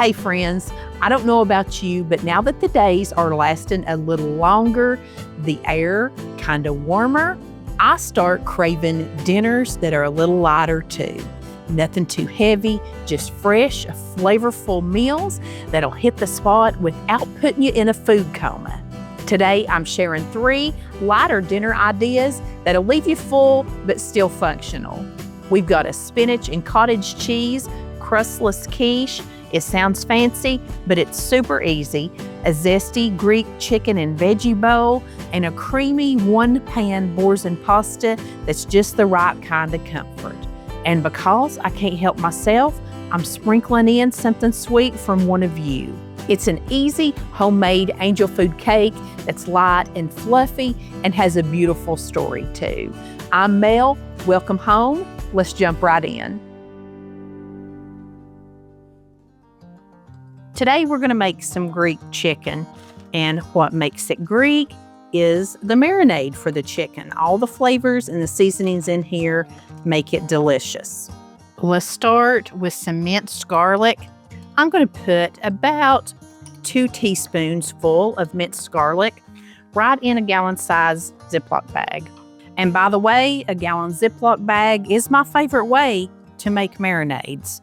Hey friends, I don't know about you, but now that the days are lasting a little longer, the air kind of warmer, I start craving dinners that are a little lighter too. Nothing too heavy, just fresh, flavorful meals that'll hit the spot without putting you in a food coma. Today, I'm sharing 3 lighter dinner ideas that'll leave you full but still functional. We've got a spinach and cottage cheese, crustless quiche. It sounds fancy, but it's super easy. A zesty Greek chicken and veggie bowl, and a creamy One Pan Boursin Pasta that's just the right kind of comfort. And because I can't help myself, I'm sprinkling in something sweet from one of you. It's an easy homemade angel food cake that's light and fluffy and has a beautiful story too. I'm Mel, welcome home. Let's jump right in. Today we're gonna make some Greek chicken, and what makes it Greek is the marinade for the chicken. All the flavors and the seasonings in here make it delicious. Let's start with some minced garlic. I'm gonna put about 2 teaspoons full of minced garlic right in a gallon-size Ziploc bag. And by the way, a gallon Ziploc bag is my favorite way to make marinades.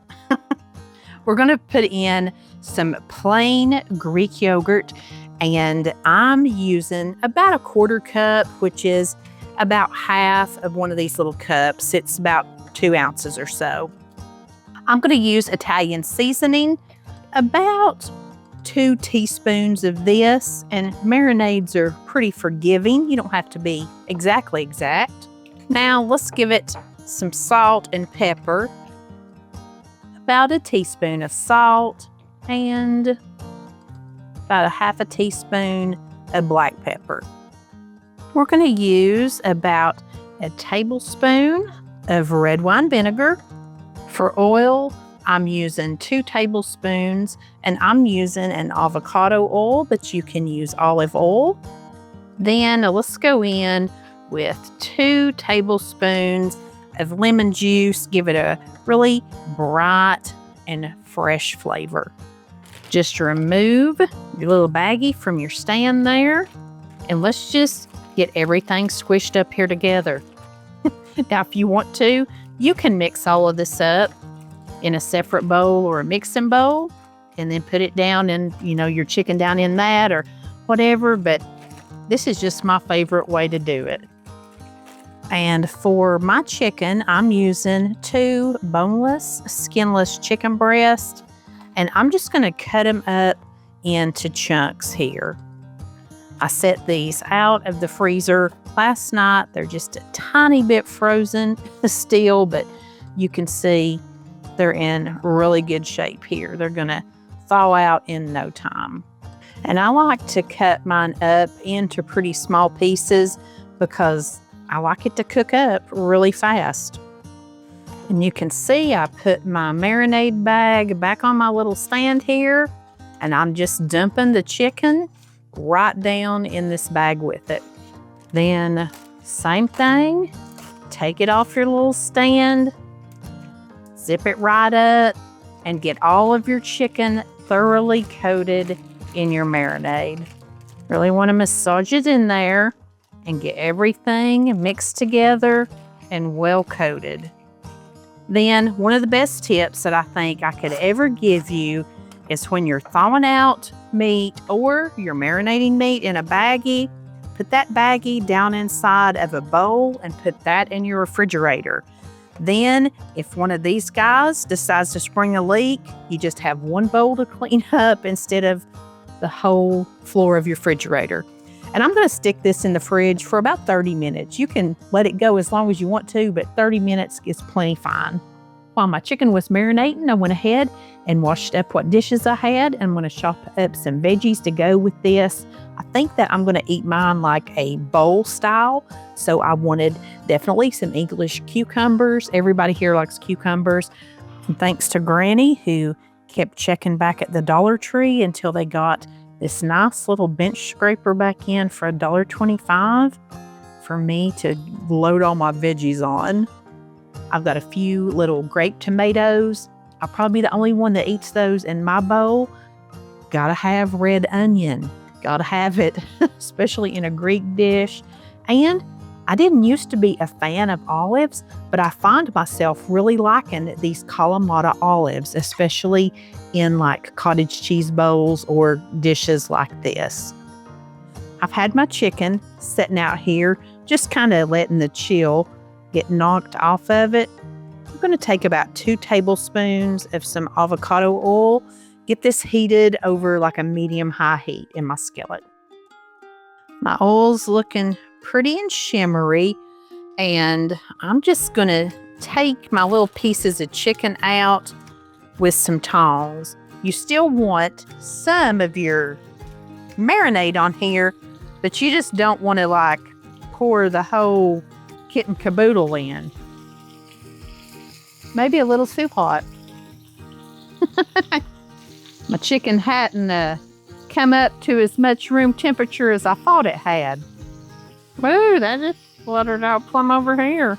We're gonna put in some plain Greek yogurt, and I'm using about a 1/4 cup, which is about half of one of these little cups. It's about 2 ounces or so. I'm gonna use Italian seasoning, about 2 teaspoons of this, and marinades are pretty forgiving. You don't have to be exactly exact. Now let's give it some salt and pepper. About a teaspoon of salt and about a 1/2 teaspoon of black pepper. We're going to use about a tablespoon of red wine vinegar. For oil, I'm using 2 tablespoons, and I'm using an avocado oil, but you can use olive oil. Then let's go in with 2 tablespoons of lemon juice. Give it a really bright and fresh flavor. Just remove your little baggie from your stand there, and let's just get everything squished up here together. Now, if you want to, you can mix all of this up in a separate bowl or a mixing bowl, and then put it down in, your chicken down in that or whatever, but this is just my favorite way to do it. And for my chicken, I'm using 2 boneless, skinless chicken breasts, and I'm just gonna cut them up into chunks here. I set these out of the freezer last night. They're just a tiny bit frozen still, but you can see they're in really good shape here. They're gonna thaw out in no time. And I like to cut mine up into pretty small pieces because I like it to cook up really fast. And you can see I put my marinade bag back on my little stand here, and I'm just dumping the chicken right down in this bag with it. Then same thing, take it off your little stand, zip it right up, and get all of your chicken thoroughly coated in your marinade. Really want to massage it in there and get everything mixed together and well coated. Then one of the best tips that I think I could ever give you is when you're thawing out meat or you're marinating meat in a baggie, put that baggie down inside of a bowl and put that in your refrigerator. Then if one of these guys decides to spring a leak, you just have one bowl to clean up instead of the whole floor of your refrigerator. And I'm gonna stick this in the fridge for about 30 minutes. You can let it go as long as you want to, but 30 minutes is plenty fine. While my chicken was marinating, I went ahead and washed up what dishes I had. I'm gonna chop up some veggies to go with this. I think that I'm gonna eat mine like a bowl style. So I wanted definitely some English cucumbers. Everybody here likes cucumbers. And thanks to Granny, who kept checking back at the Dollar Tree until they got this nice little bench scraper back in for $1.25 for me to load all my veggies on. I've got a few little grape tomatoes I'll probably be the only one that eats those in my bowl. Gotta have red onion. Gotta have it, especially in a Greek dish. And I didn't used to be a fan of olives, but I find myself really liking these Kalamata olives, especially in like cottage cheese bowls or dishes like this. I've had my chicken sitting out here, just kind of letting the chill get knocked off of it. I'm going to take about 2 tablespoons of some avocado oil, get this heated over like a medium-high heat in my skillet. My oil's looking pretty and shimmery, and I'm just going to take my little pieces of chicken out with some tongs. You still want some of your marinade on here, but you just don't want to like pour the whole kit and caboodle in. Maybe a little too hot. My chicken hadn't come up to as much room temperature as I thought it had. Ooh, that just fluttered out plumb over here.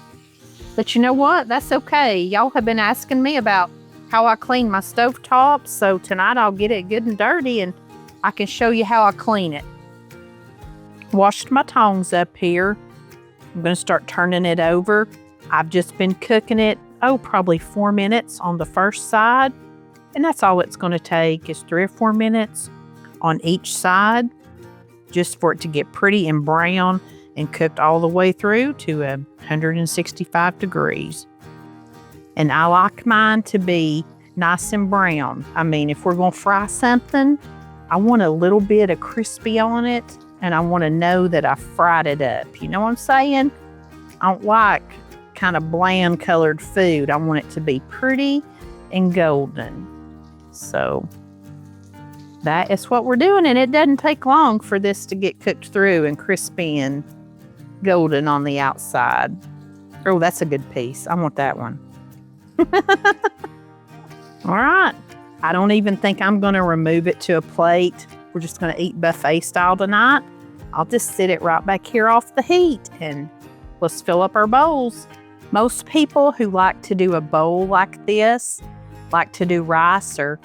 But you know what? That's okay. Y'all have been asking me about how I clean my stovetop, so tonight I'll get it good and dirty and I can show you how I clean it. Washed my tongs up here. I'm going to start turning it over. I've just been cooking it, probably 4 minutes on the first side. And that's all it's going to take is 3 or 4 minutes on each side, just for it to get pretty and brown and cooked all the way through to 165 degrees. And I like mine to be nice and brown. I mean, if we're going to fry something, I want a little bit of crispy on it, and I want to know that I fried it up. You know what I'm saying? I don't like kind of bland colored food. I want it to be pretty and golden. So that is what we're doing, and it doesn't take long for this to get cooked through and crispy and golden on the outside. Oh, that's a good piece. I want that one. All right. I don't even think I'm going to remove it to a plate. We're just going to eat buffet style tonight. I'll just sit it right back here off the heat and let's fill up our bowls. Most people who like to do a bowl like this like to do rice or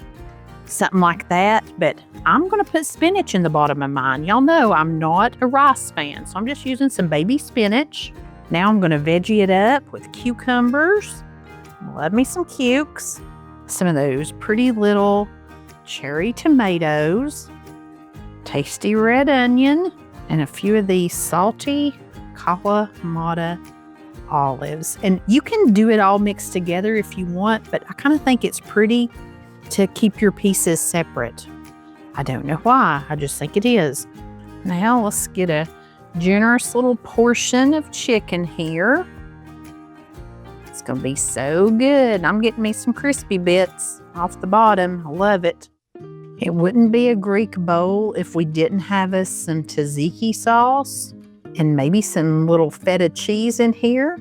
something like that, but I'm going to put spinach in the bottom of mine. Y'all know I'm not a rice fan, so I'm just using some baby spinach. Now I'm going to veggie it up with cucumbers. Love me some cukes. Some of those pretty little cherry tomatoes, tasty red onion, and a few of these salty Kalamata olives. And you can do it all mixed together if you want, but I kind of think it's pretty to keep your pieces separate. I don't know why, I just think it is. Now let's get a generous little portion of chicken here. It's gonna be so good. I'm getting me some crispy bits off the bottom. I love it. It wouldn't be a Greek bowl if we didn't have us some tzatziki sauce and maybe some little feta cheese in here.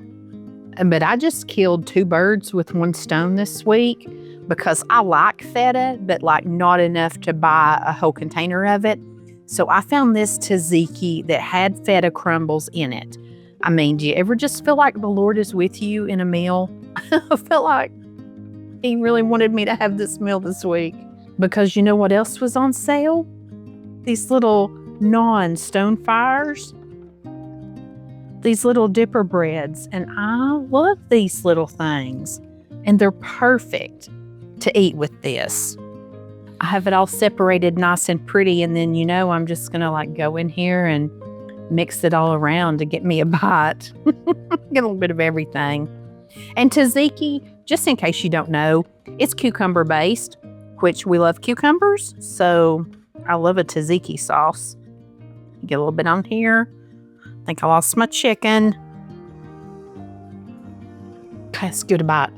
But I just killed 2 birds with 1 stone this week because I like feta, but like not enough to buy a whole container of it. So I found this tzatziki that had feta crumbles in it. I mean, do you ever just feel like the Lord is with you in a meal? I felt like He really wanted me to have this meal this week. Because you know what else was on sale? These little non-stone fires. These little dipper breads. And I love these little things. And they're perfect to eat with this. I have it all separated nice and pretty. And then, I'm just going to like go in here and mix it all around to get me a bite. Get a little bit of everything. And tzatziki, just in case you don't know, it's cucumber based, which we love cucumbers. So I love a tzatziki sauce. Get a little bit on here. I think I lost my chicken. Okay, let's give it a bite.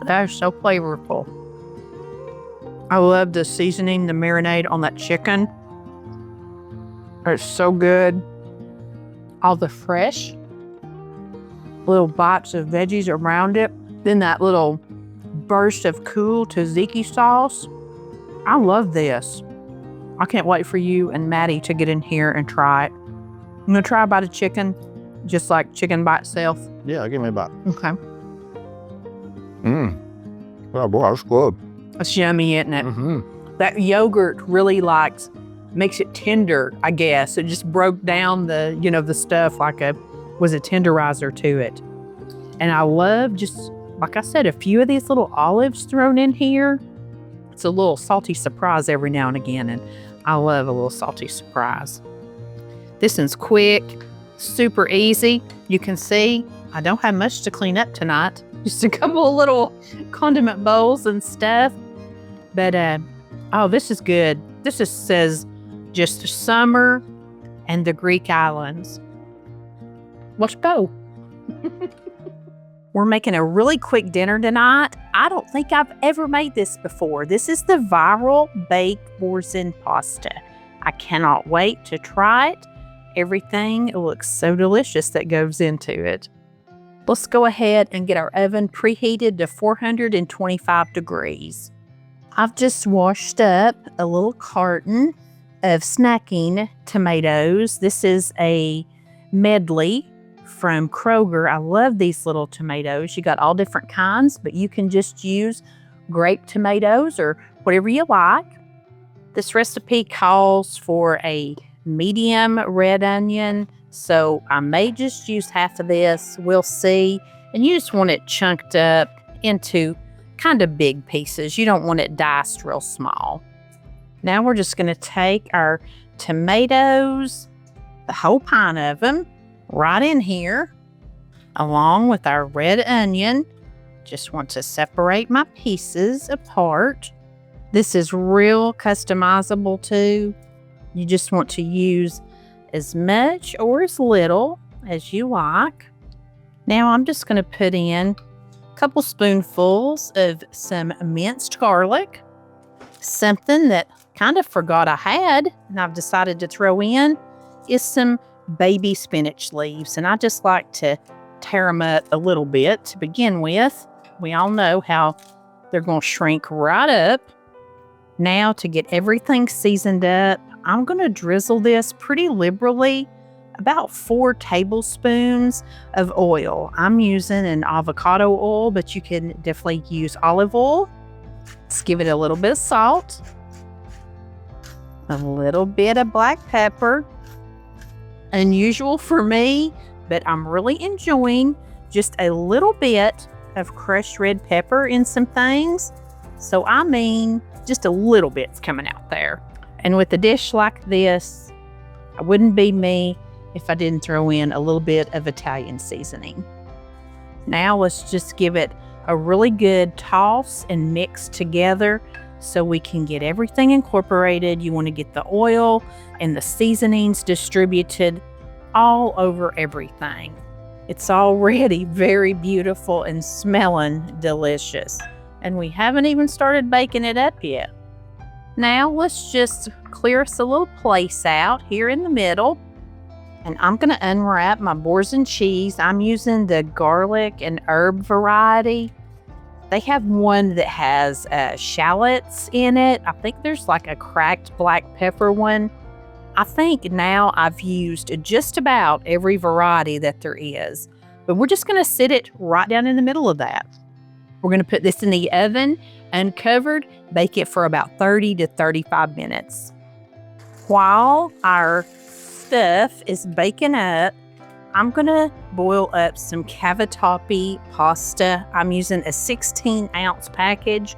That is so flavorful. I love the seasoning, the marinade on that chicken. It's so good. All the fresh little bites of veggies around it. Then that little burst of cool tzatziki sauce. I love this. I can't wait for you and Maddie to get in here and try it. I'm gonna try a bite of chicken, just like chicken by itself. Yeah, give me a bite. Okay. Oh boy, that's good. It's yummy, isn't it? That yogurt really makes it tender, I guess. It just broke down the stuff was a tenderizer to it. And I love just, like I said, a few of these little olives thrown in here. It's a little salty surprise every now and again, and I love a little salty surprise. This one's quick, super easy. You can see I don't have much to clean up tonight. Just a couple of little condiment bowls and stuff. But, oh, this is good. This just says just summer and the Greek islands. Let's go. We're making a really quick dinner tonight. I don't think I've ever made this before. This is the viral baked boursin pasta. I cannot wait to try it. Everything looks so delicious that goes into it. Let's go ahead and get our oven preheated to 425 degrees. I've just washed up a little carton of snacking tomatoes. This is a medley from Kroger. I love these little tomatoes. You got all different kinds, but you can just use grape tomatoes or whatever you like. This recipe calls for a medium red onion, so I may just use half of this. We'll see. And you just want it chunked up into kind of big pieces. You don't want it diced real small. Now we're just going to take our tomatoes, the whole pint of them, right in here, along with our red onion. Just want to separate my pieces apart. This is real customizable too. You just want to use as much or as little as you like. Now I'm just going to put in a couple spoonfuls of some minced garlic. Something that kind of forgot I had and I've decided to throw in is some baby spinach leaves. And I just like to tear them up a little bit to begin with. We all know how they're going to shrink right up. Now to get everything seasoned up, I'm going to drizzle this pretty liberally, about 4 tablespoons of oil. I'm using an avocado oil, but you can definitely use olive oil. Let's give it a little bit of salt, a little bit of black pepper. Unusual for me, but I'm really enjoying just a little bit of crushed red pepper in some things. So I mean, just a little bit's coming out there. And with a dish like this, I wouldn't be me if I didn't throw in a little bit of Italian seasoning. Now let's just give it a really good toss and mix together so we can get everything incorporated. You want to get the oil and the seasonings distributed all over everything. It's already very beautiful and smelling delicious. And we haven't even started baking it up yet. Now let's just clear us a little place out here in the middle. And I'm going to unwrap my boursin cheese. I'm using the garlic and herb variety. They have one that has shallots in it. I think there's like a cracked black pepper one. I think now I've used just about every variety that there is. But we're just going to sit it right down in the middle of that. We're going to put this in the oven, uncovered, bake it for about 30 to 35 minutes. While our stuff is baking up, I'm going to boil up some cavatappi pasta. I'm using a 16-ounce package.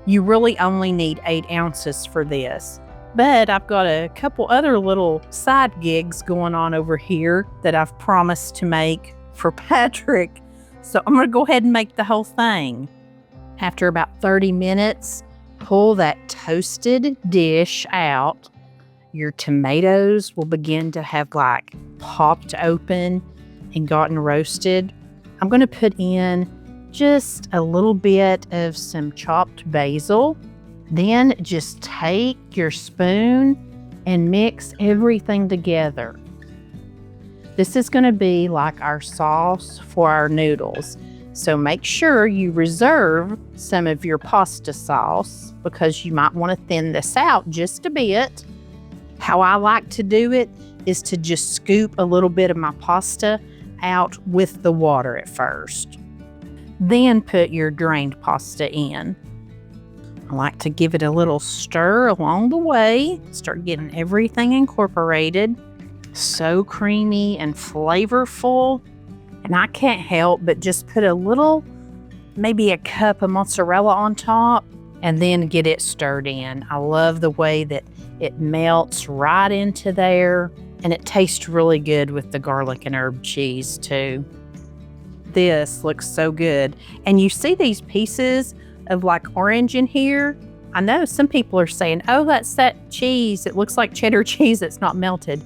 You really only need 8 ounces for this. But I've got a couple other little side gigs going on over here that I've promised to make for Patrick. So I'm going to go ahead and make the whole thing. After about 30 minutes, pull that toasted dish out. Your tomatoes will begin to have like popped open and gotten roasted. I'm going to put in just a little bit of some chopped basil. Then just take your spoon and mix everything together. This is going to be like our sauce for our noodles. So make sure you reserve some of your pasta sauce because you might want to thin this out just a bit. How I like to do it is to just scoop a little bit of my pasta out with the water at first. Then put your drained pasta in. I like to give it a little stir along the way, start getting everything incorporated. So creamy and flavorful. And I can't help but just put a little, maybe a cup of mozzarella on top, and then get it stirred in. I love the way that it melts right into there, and it tastes really good with the garlic and herb cheese too. This looks so good. And you see these pieces of like orange in here? I know some people are saying, oh, that's that cheese. It looks like cheddar cheese that's not melted.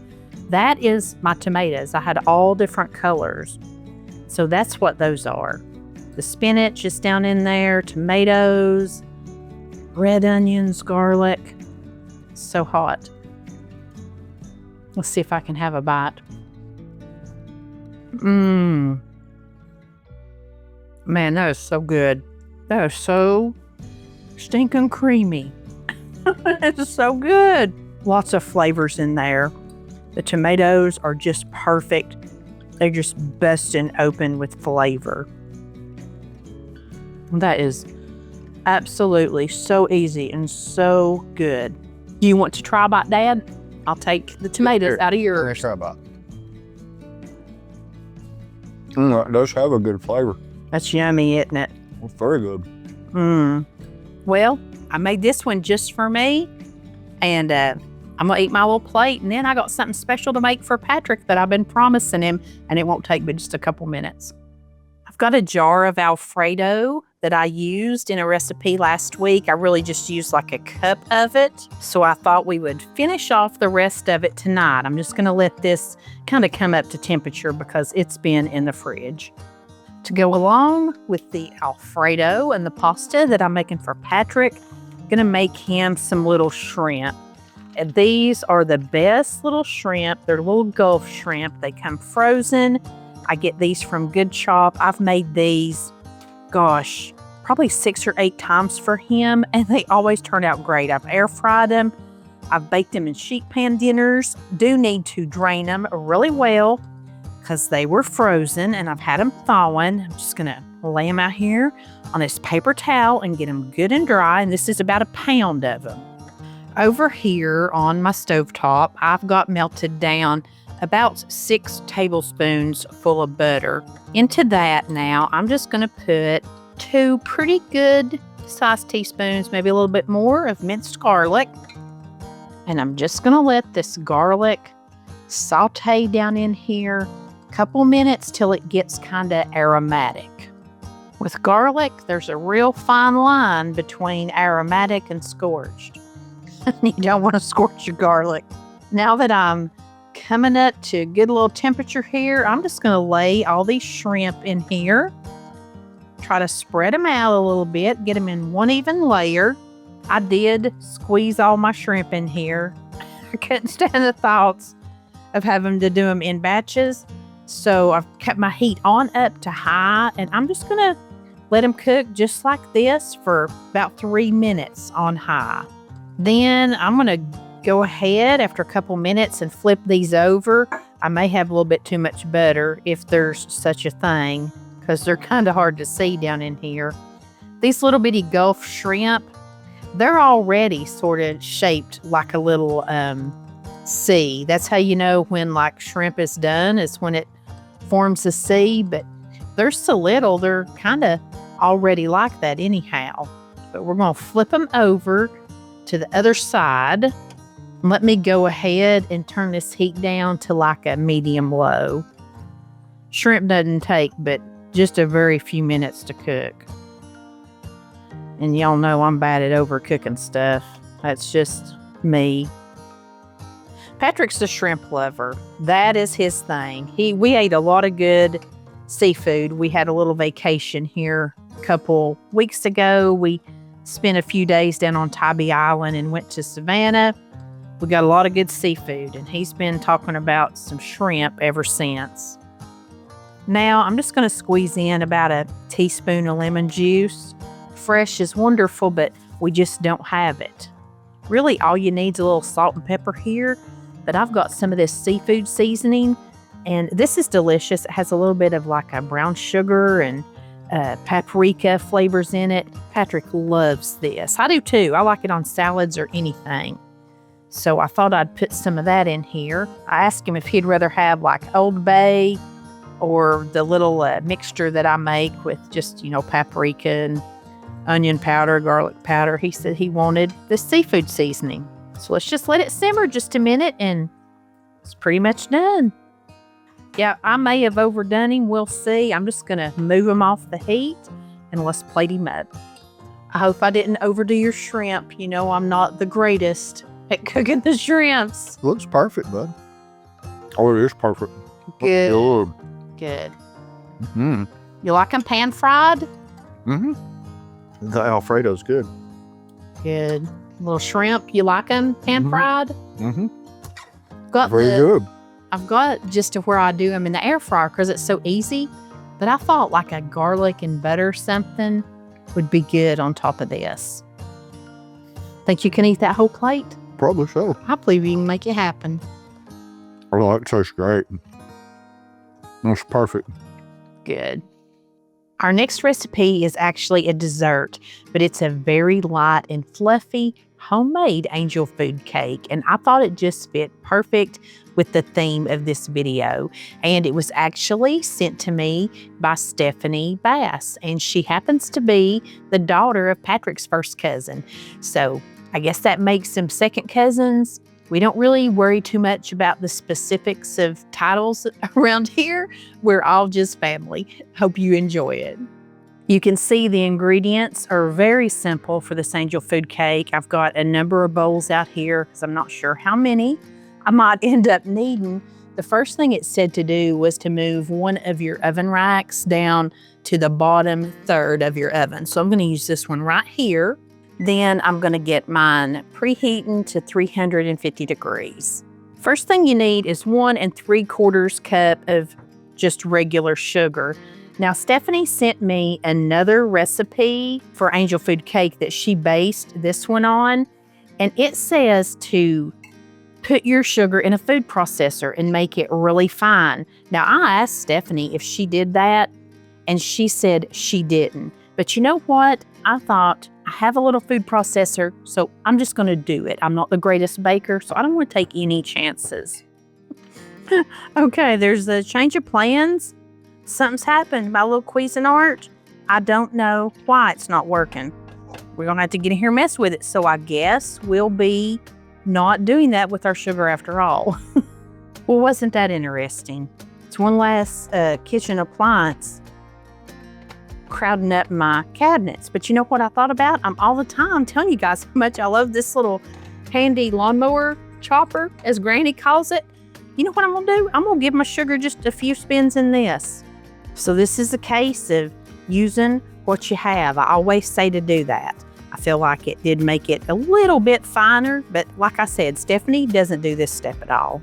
That is my tomatoes. I had all different colors. So that's what those are. The spinach is down in there, tomatoes, red onions, garlic. So hot. Let's see if I can have a bite. Man, that is so good. That is so stinking creamy. It's so good. Lots of flavors in there. The tomatoes are just perfect. They're just busting open with flavor. That is absolutely so easy and so good. Do you want to try a bite, Dad? I'll take the tomatoes out of yours. Let's try a bite. That does have a good flavor. That's yummy, isn't it? It's very good. Well, I made this one just for me, and I'm gonna eat my little plate, and then I got something special to make for Patrick that I've been promising him, and it won't take but just a couple minutes. I've got a jar of Alfredo that I used in a recipe last week. I really just used like a cup of it, so I thought we would finish off the rest of it tonight. I'm just gonna let this kind of come up to temperature because it's been in the fridge. To go along with the Alfredo and the pasta that I'm making for Patrick, I'm gonna make him some little shrimp. And these are the best little shrimp. They're little Gulf shrimp. They come frozen. I get these from Good Chop. I've made these, gosh, probably 6 or 8 times for him, and they always turn out great. I've air fried them. I've baked them in sheet pan dinners. Do need to drain them really well because they were frozen and I've had them thawing. I'm just gonna lay them out here on this paper towel and get them good and dry. And this is about a pound of them. Over here on my stovetop, I've got melted down about 6 tablespoons full of butter. Into that now, I'm just gonna put 2 pretty good sized teaspoons, maybe a little bit more, of minced garlic. And I'm just gonna let this garlic saute down in here a couple minutes till it gets kind of aromatic. With garlic, there's a real fine line between aromatic and scorched. You don't want to scorch your garlic. Now that I'm coming up to a good little temperature here, I'm just going to lay all these shrimp in here. Try to spread them out a little bit, get them in one even layer. I did squeeze all my shrimp in here. I couldn't stand the thoughts of having to do them in batches. So I've kept my heat on up to high, and I'm just going to let them cook just like this for about 3 minutes on high. Then I'm going to go ahead after a couple minutes and flip these over. I may have a little bit too much butter, if there's such a thing, because they're kind of hard to see down in here. These little bitty Gulf shrimp, they're already sort of shaped like a little C. That's how you know when like shrimp is done, is when it forms a C, but they're so little, they're kind of already like that anyhow. But we're going to flip them over to the other side. Let me go ahead and turn this heat down to like a medium low. Shrimp doesn't take but just a very few minutes to cook. And y'all know I'm bad at overcooking stuff. That's just me. Patrick's a shrimp lover. That is his thing. We ate a lot of good seafood. We had a little vacation here a couple weeks ago. We spent a few days down on Tybee Island and went to Savannah. We got a lot of good seafood, and he's been talking about some shrimp ever since. Now, I'm just going to squeeze in about a teaspoon of lemon juice. Fresh is wonderful, but we just don't have it. Really, all you need is a little salt and pepper here, but I've got some of this seafood seasoning, and this is delicious. It has a little bit of like a brown sugar and paprika flavors in it. Patrick loves this. I do too. I like it on salads or anything. So I thought I'd put some of that in here. I asked him if he'd rather have like Old Bay or the little mixture that I make with just, paprika and onion powder, garlic powder. He said he wanted the seafood seasoning. So let's just let it simmer just a minute and it's pretty much done. Yeah, I may have overdone him. We'll see. I'm just going to move him off the heat and let's plate him up. I hope I didn't overdo your shrimp. I'm not the greatest at cooking the shrimps. Looks perfect, bud. Oh, it is perfect. Good. Good. Good. Mm-hmm. You like them pan fried? Mm-hmm. The Alfredo's good. Good. Little shrimp, you like them pan fried? Mm-hmm. Very good. I've got just to where I do them in the air fryer because it's so easy. But I thought like a garlic and butter something would be good on top of this. Think you can eat that whole plate? Probably so. I believe you can make it happen. Oh, that tastes great. That's perfect. Good. Our next recipe is actually a dessert, but it's a very light and fluffy homemade angel food cake, and I thought it just fit perfect with the theme of this video. And it was actually sent to me by Stephanie Bass, and she happens to be the daughter of Patrick's first cousin. So I guess that makes them second cousins. We don't really worry too much about the specifics of titles around here. We're all just family. Hope you enjoy it. You can see the ingredients are very simple for this angel food cake. I've got a number of bowls out here because I'm not sure how many I might end up needing. The first thing it said to do was to move one of your oven racks down to the bottom third of your oven. So I'm going to use this one right here. Then I'm going to get mine preheating to 350 degrees. First thing you need is 1 3/4 cup of just regular sugar. Now, Stephanie sent me another recipe for angel food cake that she based this one on, and it says to put your sugar in a food processor and make it really fine. Now, I asked Stephanie if she did that, and she said she didn't. But you know what? I thought, I have a little food processor, so I'm just going to do it. I'm not the greatest baker, so I don't want to take any chances. Okay, there's a change of plans. Something's happened. My little Cuisinart, I don't know why it's not working. We're going to have to get in here and mess with it. So I guess we'll be not doing that with our sugar after all. Well, wasn't that interesting? It's one last kitchen appliance crowding up my cabinets. But you know what I thought about? I'm all the time telling you guys how much I love this little handy lawnmower chopper, as Granny calls it. You know what I'm going to do? I'm going to give my sugar just a few spins in this. So this is a case of using what you have. I always say to do that. I feel like it did make it a little bit finer, but like I said, Stephanie doesn't do this step at all.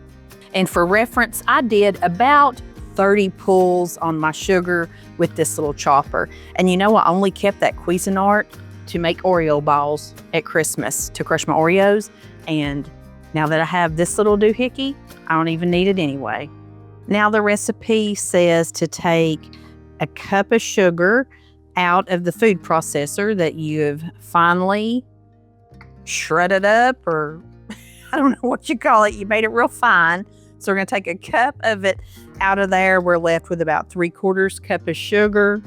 And for reference, I did about 30 pulls on my sugar with this little chopper. And you know, I only kept that Cuisinart to make Oreo balls at Christmas to crush my Oreos. And now that I have this little doohickey, I don't even need it anyway. Now the recipe says to take a cup of sugar out of the food processor that you have finally shredded up, or I don't know what you call it. You made it real fine. So we're going to take a cup of it out of there. We're left with about 3/4 cup of sugar.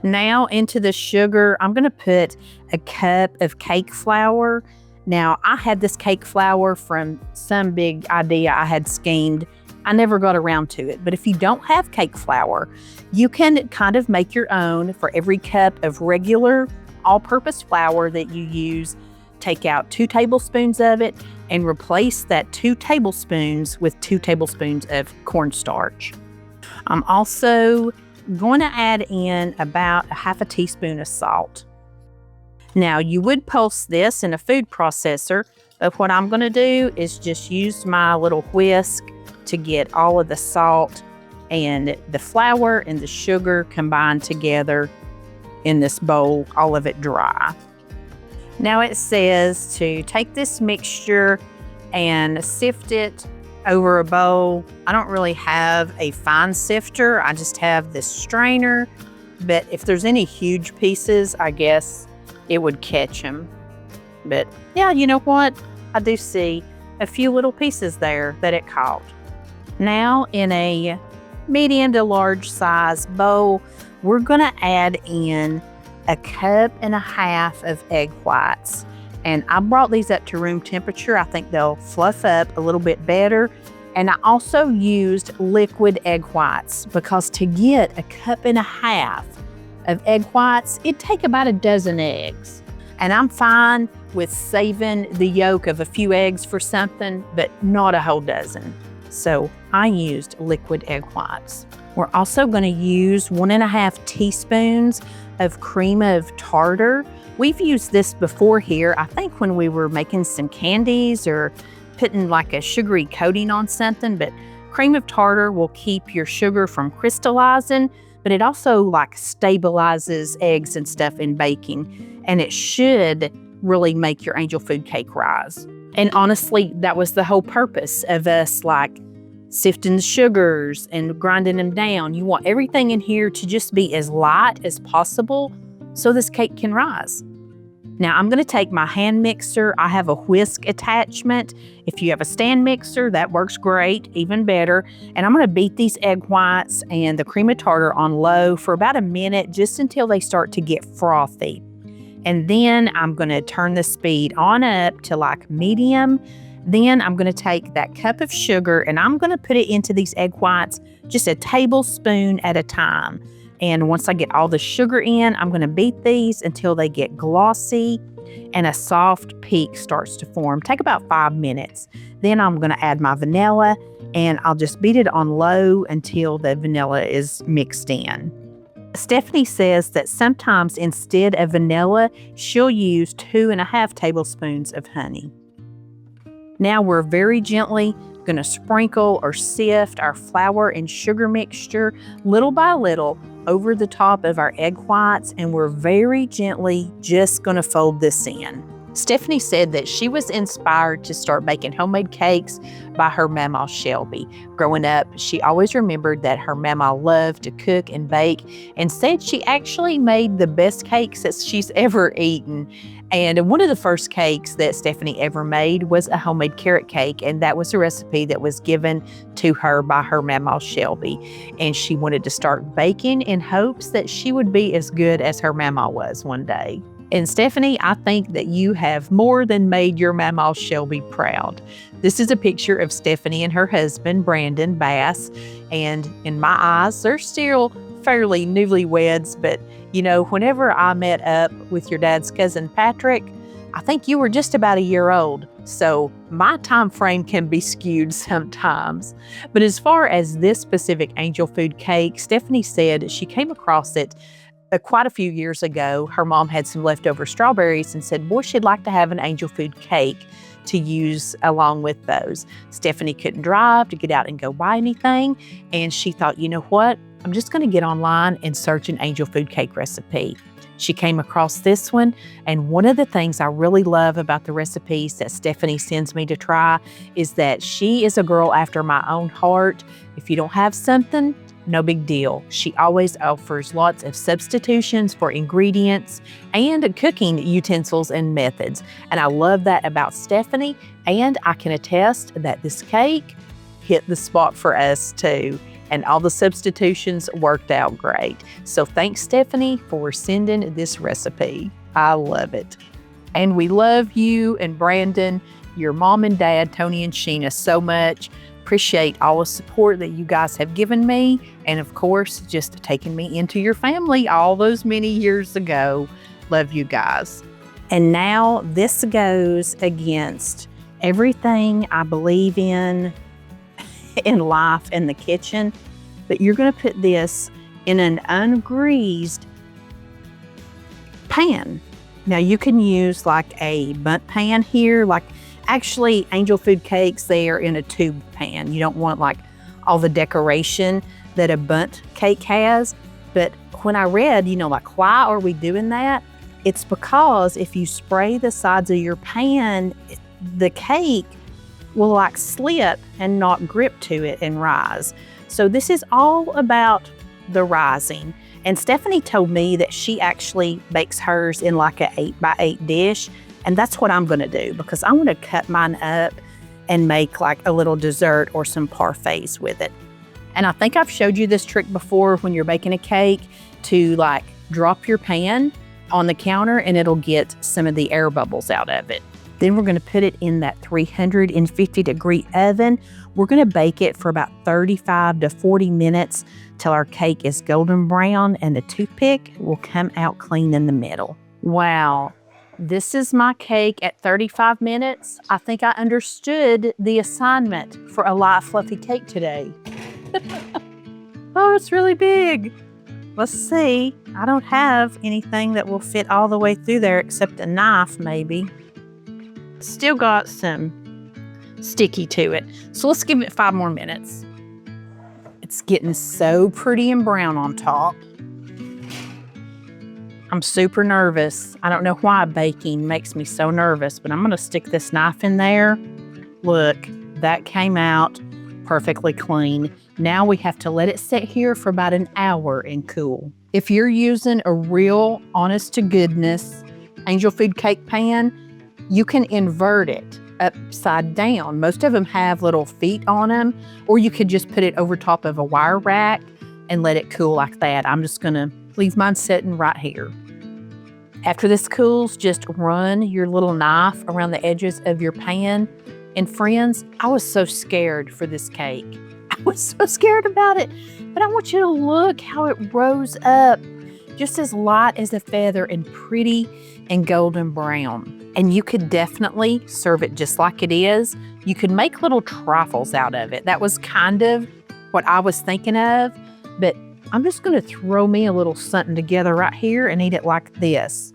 Now into the sugar, I'm going to put a cup of cake flour. Now, I had this cake flour from some big idea I had schemed. I never got around to it. But if you don't have cake flour, you can kind of make your own. For every cup of regular all-purpose flour that you use, take out 2 tablespoons of it and replace that 2 tablespoons with 2 tablespoons of cornstarch. I'm also going to add in about a 1/2 teaspoon of salt. Now, you would pulse this in a food processor, but what I'm going to do is just use my little whisk to get all of the salt and the flour and the sugar combined together in this bowl, all of it dry. Now it says to take this mixture and sift it over a bowl. I don't really have a fine sifter. I just have this strainer, but if there's any huge pieces, I guess it would catch them. But yeah, you know what? I do see a few little pieces there that it caught. Now in a medium to large size bowl, we're gonna add in 1.5 cups of egg whites. And I brought these up to room temperature. I think they'll fluff up a little bit better. And I also used liquid egg whites because to get 1.5 cups of egg whites, it'd take about a dozen eggs. And I'm fine with saving the yolk of a few eggs for something, but not a whole dozen. So I used liquid egg whites. We're also gonna use 1.5 teaspoons of cream of tartar. We've used this before here, I think when we were making some candies or putting like a sugary coating on something, but cream of tartar will keep your sugar from crystallizing, but it also like stabilizes eggs and stuff in baking, and it should really make your angel food cake rise. And honestly, that was the whole purpose of us like sifting the sugars and grinding them down. You want everything in here to just be as light as possible so this cake can rise. Now I'm gonna take my hand mixer. I have a whisk attachment. If you have a stand mixer, that works great, even better. And I'm gonna beat these egg whites and the cream of tartar on low for about a minute, just until they start to get frothy. And then I'm gonna turn the speed on up to like medium. Then I'm gonna take that cup of sugar and I'm gonna put it into these egg whites, just a tablespoon at a time. And once I get all the sugar in, I'm gonna beat these until they get glossy and a soft peak starts to form. Take about 5 minutes. Then I'm gonna add my vanilla and I'll just beat it on low until the vanilla is mixed in. Stephanie says that sometimes instead of vanilla, she'll use 2.5 tablespoons of honey. Now we're very gently gonna sprinkle or sift our flour and sugar mixture little by little over the top of our egg whites, and we're very gently just gonna fold this in. Stephanie said that she was inspired to start making homemade cakes by her Mama Shelby. Growing up, she always remembered that her Mama loved to cook and bake and said she actually made the best cakes that she's ever eaten. And one of the first cakes that Stephanie ever made was a homemade carrot cake, and that was a recipe that was given to her by her Mama Shelby. And she wanted to start baking in hopes that she would be as good as her Mama was one day. And Stephanie, I think that you have more than made your Mama Shelby proud. This is a picture of Stephanie and her husband, Brandon Bass. And in my eyes, they're still fairly newlyweds, but you know, whenever I met up with your dad's cousin Patrick, I think you were just about a year old. So my time frame can be skewed sometimes. But as far as this specific angel food cake, Stephanie said she came across it quite a few years ago. Her mom had some leftover strawberries and said, boy, she'd like to have an angel food cake to use along with those. Stephanie couldn't drive to get out and go buy anything. And she thought, you know what? I'm just gonna get online and search an angel food cake recipe. She came across this one, and one of the things I really love about the recipes that Stephanie sends me to try is that she is a girl after my own heart. If you don't have something, no big deal. She always offers lots of substitutions for ingredients and cooking utensils and methods. And I love that about Stephanie, and I can attest that this cake hit the spot for us too. And all the substitutions worked out great. So thanks, Stephanie, for sending this recipe. I love it. And we love you and Brandon, your mom and dad, Tony and Sheena, so much. Appreciate all the support that you guys have given me. And of course, just taking me into your family all those many years ago. Love you guys. And now this goes against everything I believe in life in the kitchen, but you're going to put this in an ungreased pan. Now you can use like a bundt pan here, like actually angel food cakes, they are in a tube pan. You don't want like all the decoration that a bundt cake has. But when I read, you know, like why are we doing that? It's because if you spray the sides of your pan, the cake will like slip and not grip to it and rise. So this is all about the rising. And Stephanie told me that she actually bakes hers in like a 8x8 dish. And that's what I'm gonna do because I wanna cut mine up and make like a little dessert or some parfaits with it. And I think I've showed you this trick before when you're baking a cake to like drop your pan on the counter and it'll get some of the air bubbles out of it. Then we're gonna put it in that 350-degree oven. We're gonna bake it for about 35 to 40 minutes till our cake is golden brown and the toothpick will come out clean in the middle. Wow, this is my cake at 35 minutes. I think I understood the assignment for a light fluffy cake today. Oh, it's really big. Let's see. I don't have anything that will fit all the way through there except a knife maybe. Still got some sticky to it. So let's give it 5 more minutes. It's getting so pretty and brown on top. I'm super nervous. I don't know why baking makes me so nervous, but I'm gonna stick this knife in there. Look, that came out perfectly clean. Now we have to let it sit here for about an hour and cool. If you're using a real honest to goodness angel food cake pan, you can invert it upside down. Most of them have little feet on them, or you could just put it over top of a wire rack and let it cool like that. I'm just gonna leave mine sitting right here. After this cools, just run your little knife around the edges of your pan. And friends, I was so scared for this cake. I was so scared about it, but I want you to look how it rose up, just as light as a feather and pretty and golden brown. And you could definitely serve it just like it is. You could make little trifles out of it. That was kind of what I was thinking of, but I'm just gonna throw me a little something together right here and eat it like this.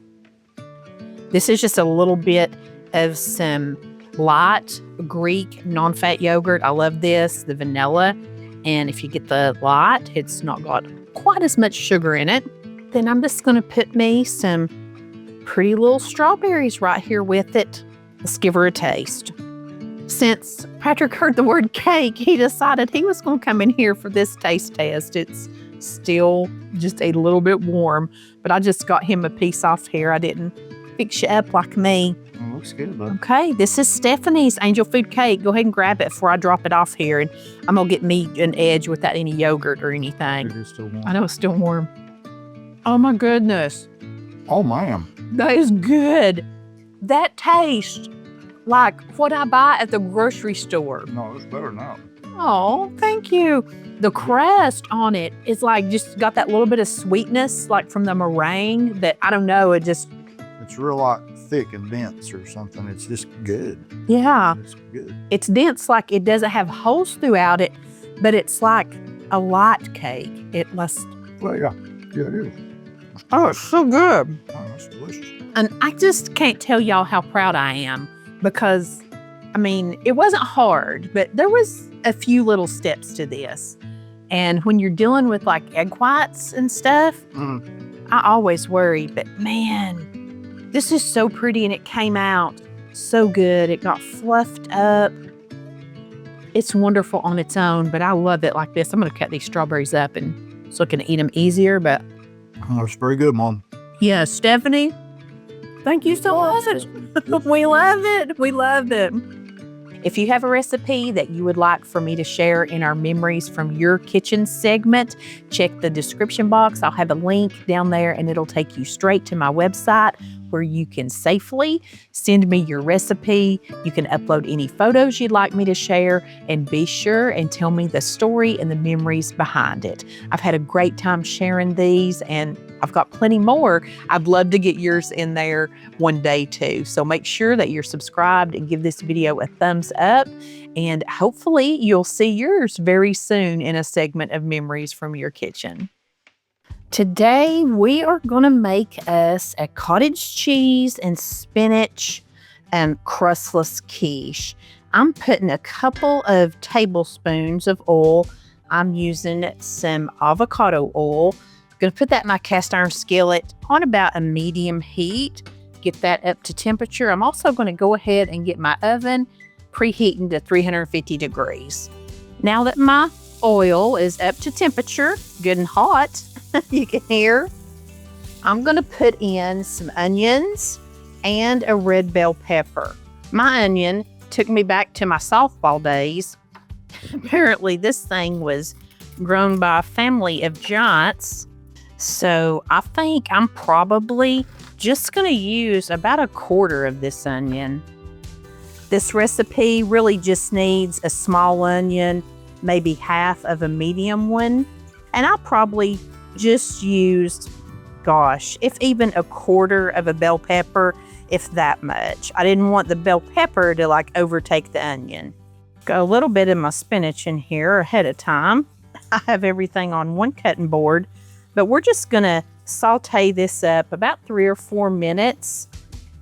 This is just a little bit of some light Greek non-fat yogurt. I love this, the vanilla. And if you get the light, it's not got quite as much sugar in it. Then I'm just gonna put me some pretty little strawberries right here with it. Let's give her a taste. Since Patrick heard the word cake, he decided he was gonna come in here for this taste test. It's still just a little bit warm, but I just got him a piece off here. I didn't fix you up like me. Oh, looks good, bud. Okay, this is Stephanie's angel food cake. Go ahead and grab it before I drop it off here. And I'm gonna get me an edge without any yogurt or anything. It is still warm. I know it's still warm. Oh my goodness. Oh, man. That is good. That tastes like what I buy at the grocery store. No, it's better now. Oh, thank you. The crust on it is like just got that little bit of sweetness like from the meringue that I don't know, it just. It's real like thick and dense or something. It's just good. Yeah. It's good. It's dense, like it doesn't have holes throughout it, but it's like a light cake. It must. Well, yeah. Yeah, it is. Oh, it's so good. Oh, that's delicious. And I just can't tell y'all how proud I am because, I mean, it wasn't hard, but there was a few little steps to this. And when you're dealing with like egg whites and stuff, I always worry, but man, this is so pretty and it came out so good. It got fluffed up. It's wonderful on its own, but I love it like this. I'm gonna cut these strawberries up and so I can eat them easier, but. Oh, it's very good, Mom. Yeah, Stephanie, thank you so much. We love it. We love it. If you have a recipe that you would like for me to share in our Memories from Your Kitchen segment, check the description box. I'll have a link down there and it'll take you straight to my website where you can safely send me your recipe. You can upload any photos you'd like me to share and be sure and tell me the story and the memories behind it. I've had a great time sharing these and I've got plenty more. I'd love to get yours in there one day too. So make sure that you're subscribed and give this video a thumbs up. And hopefully you'll see yours very soon in a segment of Memories from Your Kitchen. Today we are going to make us a cottage cheese and spinach and crustless quiche. I'm putting a couple of tablespoons of oil. I'm using some avocado oil. Going to put that in my cast iron skillet on about a medium heat. Get that up to temperature. I'm also going to go ahead and get my oven preheating to 350 degrees. Now that my oil is up to temperature, good and hot, you can hear, I'm going to put in some onions and a red bell pepper. My onion took me back to my softball days. Apparently, this thing was grown by a family of giants. So I think I'm probably just going to use about a quarter of this onion. This recipe really just needs a small onion, maybe half of a medium one. And I probably just used, if even a quarter of a bell pepper, if that much. I didn't want the bell pepper to like overtake the onion. Got a little bit of my spinach in here ahead of time. I have everything on one cutting board, but we're just gonna saute this up about 3 or 4 minutes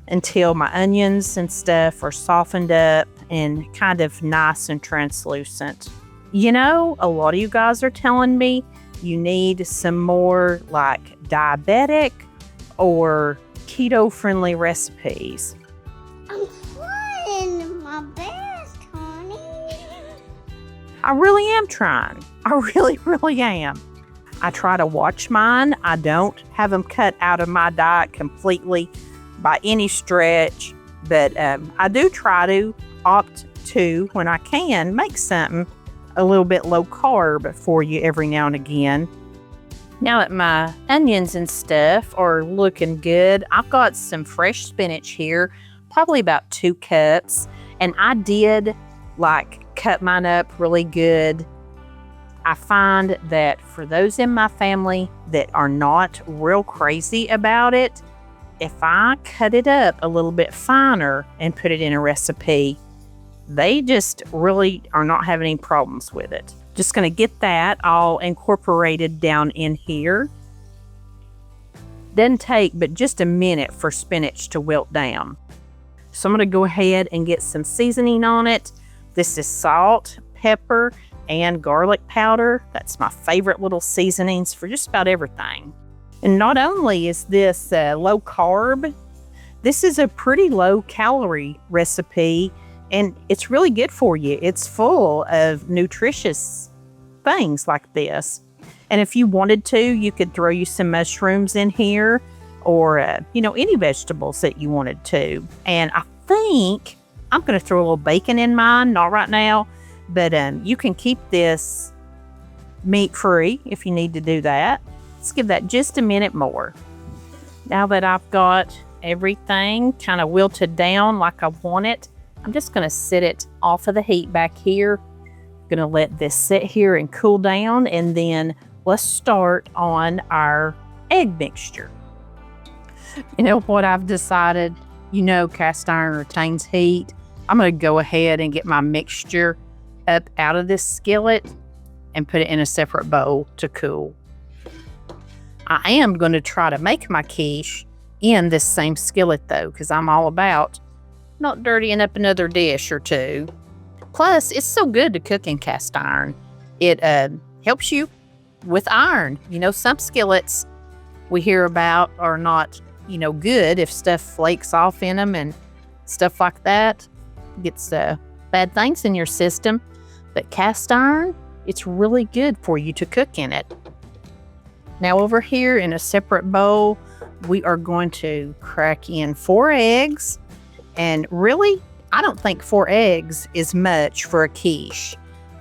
until my onions and stuff are softened up and kind of nice and translucent. You know, a lot of you guys are telling me you need some more like diabetic or keto-friendly recipes. I'm trying my best, honey. I really am trying. I really am. I try to watch mine. I don't have them cut out of my diet completely by any stretch, but I do try to opt to, when I can, make something a little bit low carb for you every now and again. Now that my onions and stuff are looking good, I've got some fresh spinach here, probably about 2 cups, and I did like cut mine up really good. I find that for those in my family that are not real crazy about it, if I cut it up a little bit finer and put it in a recipe, they just really are not having any problems with it. Just going to get that all incorporated down in here. Doesn't take but just a minute for spinach to wilt down. So I'm going to go ahead and get some seasoning on it. This is salt, pepper, and garlic powder. That's my favorite little seasonings for just about everything. And not only is this low carb, this is a pretty low calorie recipe, and it's really good for you. It's full of nutritious things like this. And if you wanted to, you could throw you some mushrooms in here, or any vegetables that you wanted to. And I think I'm going to throw a little bacon in mine, not right now, but you can keep this meat-free if you need to do that. Let's give that just a minute more. Now that I've got everything kind of wilted down like I want it, I'm just going to sit it off of the heat back here. Going to let this sit here and cool down, and then let's start on our egg mixture. You know what I've decided? Cast iron retains heat. I'm going to go ahead and get my mixture up out of this skillet and put it in a separate bowl to cool. I am going to try to make my quiche in this same skillet though, because I'm all about not dirtying up another dish or two. Plus, it's so good to cook in cast iron. It helps you with iron. Some skillets we hear about are not, good if stuff flakes off in them and stuff like that. Gets bad things in your system. But cast iron, it's really good for you to cook in it. Now over here in a separate bowl, we are going to crack in 4 eggs. And really, I don't think 4 eggs is much for a quiche.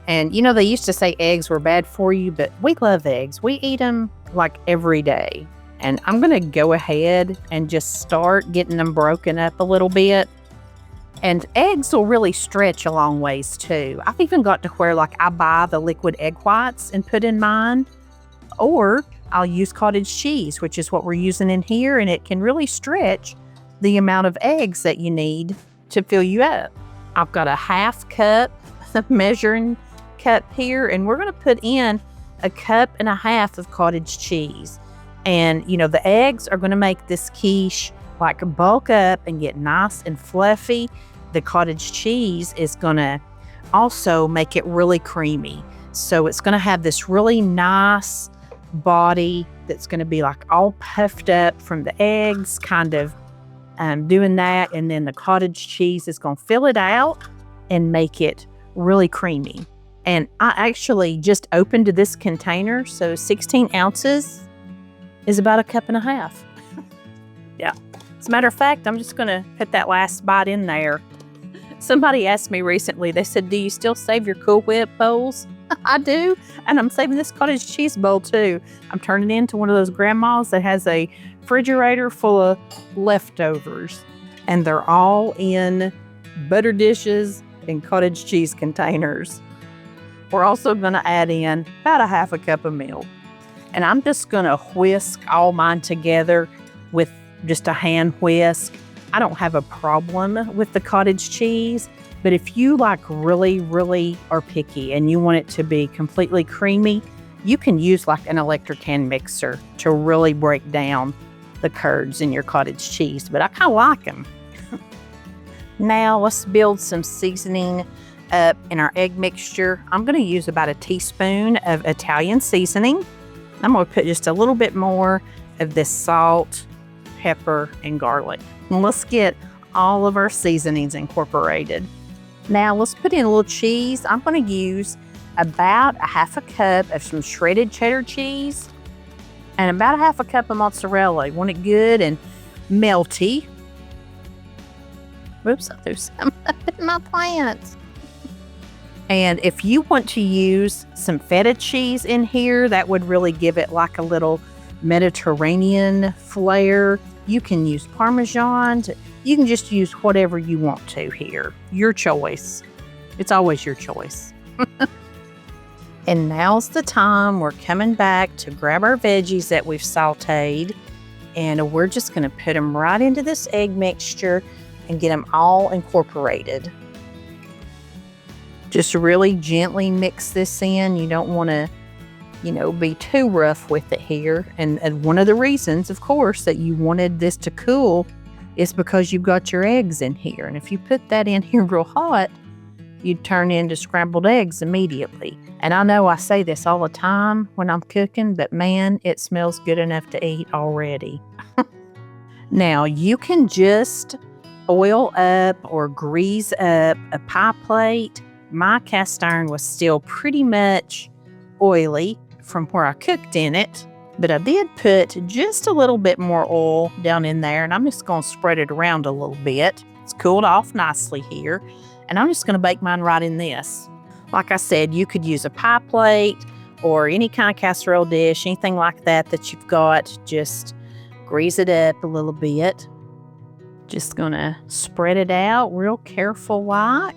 And they used to say eggs were bad for you, but we love eggs. We eat them like every day. And I'm going to go ahead and just start getting them broken up a little bit. And eggs will really stretch a long ways too. I've even got to where I buy the liquid egg whites and put in mine. Or I'll use cottage cheese, which is what we're using in here, and it can really stretch the amount of eggs that you need to fill you up. I've got a 1/2 cup measuring cup here, and we're going to put in 1.5 cups of cottage cheese. And the eggs are going to make this quiche bulk up and get nice and fluffy. The cottage cheese is going to also make it really creamy. So it's going to have this really nice body that's going to be all puffed up from the eggs, kind of doing that. And then the cottage cheese is going to fill it out. and make it really creamy. And I actually just opened this container, so 16 ounces is about a cup and a half. Yeah. As a matter of fact, I'm just going to put that last bite in there. Somebody asked me recently, they said, do you still save your Cool Whip bowls? I do, and I'm saving this cottage cheese bowl too. I'm turning it into one of those grandmas that has a refrigerator full of leftovers, and they're all in butter dishes and cottage cheese containers. We're also going to add in about a half a cup of milk, and I'm just going to whisk all mine together with just a hand whisk. I don't have a problem with the cottage cheese, but if you really are picky and you want it to be completely creamy, you can use like an electric hand mixer to really break down the curds in your cottage cheese, but I kind of like them. Now let's build some seasoning up in our egg mixture. I'm going to use about a teaspoon of Italian seasoning. I'm going to put just a little bit more of this salt, pepper, and garlic. And let's get all of our seasonings incorporated. Now let's put in a little cheese. I'm going to use about a half a cup of some shredded cheddar cheese and about a half a cup of mozzarella. You want it good and melty. Whoops, I threw some up in my plants. And if you want to use some feta cheese in here, that would really give it like a little Mediterranean flair. You can use Parmesan. You can just use whatever you want to here. Your choice. It's always your choice. And now's the time we're coming back to grab our veggies that we've sauteed. And we're just going to put them right into this egg mixture and get them all incorporated. Just really gently mix this in. You don't want to, be too rough with it here. And one of the reasons, of course, that you wanted this to cool is because you've got your eggs in here. And if you put that in here real hot, you'd turn into scrambled eggs immediately. And I know I say this all the time when I'm cooking, but man, it smells good enough to eat already. Now, you can just oil up or grease up a pie plate. My cast iron was still pretty much oily from where I cooked in it, but I did put just a little bit more oil down in there, and I'm just going to spread it around a little bit. It's cooled off nicely here, and I'm just going to bake mine right in this. Like I said, you could use a pie plate or any kind of casserole dish, anything like that you've got. Just grease it up a little bit. Just going to spread it out real careful like.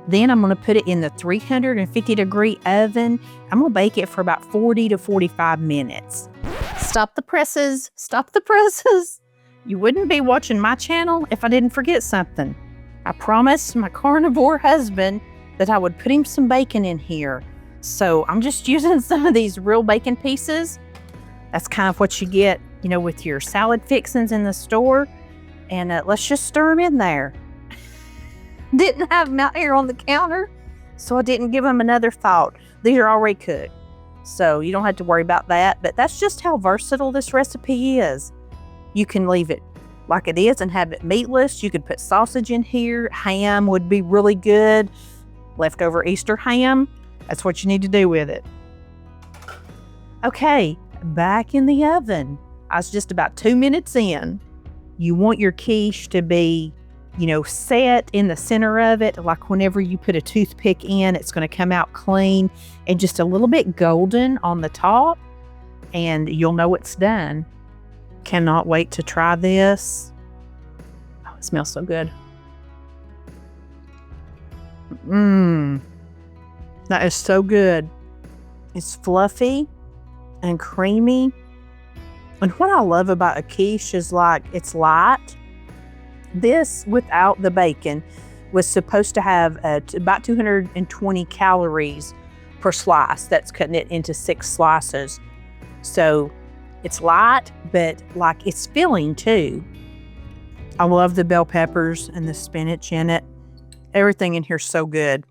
Then I'm going to put it in the 350 degree oven. I'm going to bake it for about 40 to 45 minutes. Stop the presses. Stop the presses. You wouldn't be watching my channel if I didn't forget something. I promised my carnivore husband that I would put him some bacon in here. So I'm just using some of these real bacon pieces. That's kind of what you get, with your salad fixings in the store. And let's just stir them in there. Didn't have them out here on the counter, so I didn't give them another thought. These are already cooked, so you don't have to worry about that. But that's just how versatile this recipe is. You can leave it like it is and have it meatless. You could put sausage in here. Ham would be really good. Leftover Easter ham. That's what you need to do with it. Okay, back in the oven. I was just about 2 minutes in. You want your quiche to be set in the center of it. Like whenever you put a toothpick in, it's going to come out clean and just a little bit golden on the top, and you'll know it's done. Cannot wait to try this. Oh, it smells so good. That is so good. It's fluffy and creamy. And what I love about a quiche is it's light. This, without the bacon, was supposed to have about 220 calories per slice. That's cutting it into 6 slices. So it's light, but it's filling too. I love the bell peppers and the spinach in it. Everything in here is so good.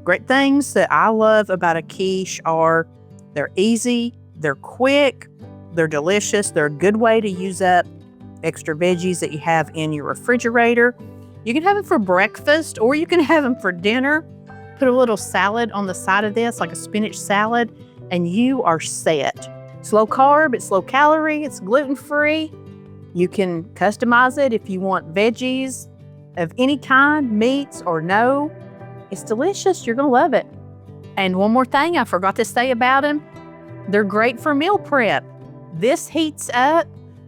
Great things that I love about a quiche are they're easy, they're quick, they're delicious, they're a good way to use up extra veggies that you have in your refrigerator. You can have them for breakfast or you can have them for dinner. Put a little salad on the side of this, like a spinach salad, and you are set. It's low carb, it's low calorie, it's gluten-free. You can customize it if you want veggies of any kind, meats or no. It's delicious. You're going to love it. And one more thing I forgot to say about them. They're great for meal prep. This heats up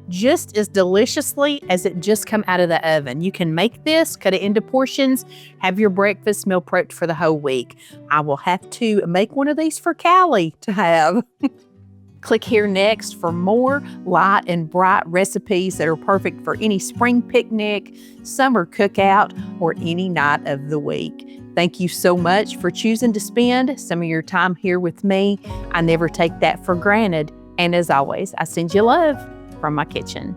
just as deliciously as it just come out of the oven. You can make this, cut it into portions, have your breakfast meal prepped for the whole week. I will have to make one of these for Callie to have. Click here next for more light and bright recipes that are perfect for any spring picnic, summer cookout, or any night of the week. Thank you so much for choosing to spend some of your time here with me. I never take that for granted. And as always, I send you love from my kitchen.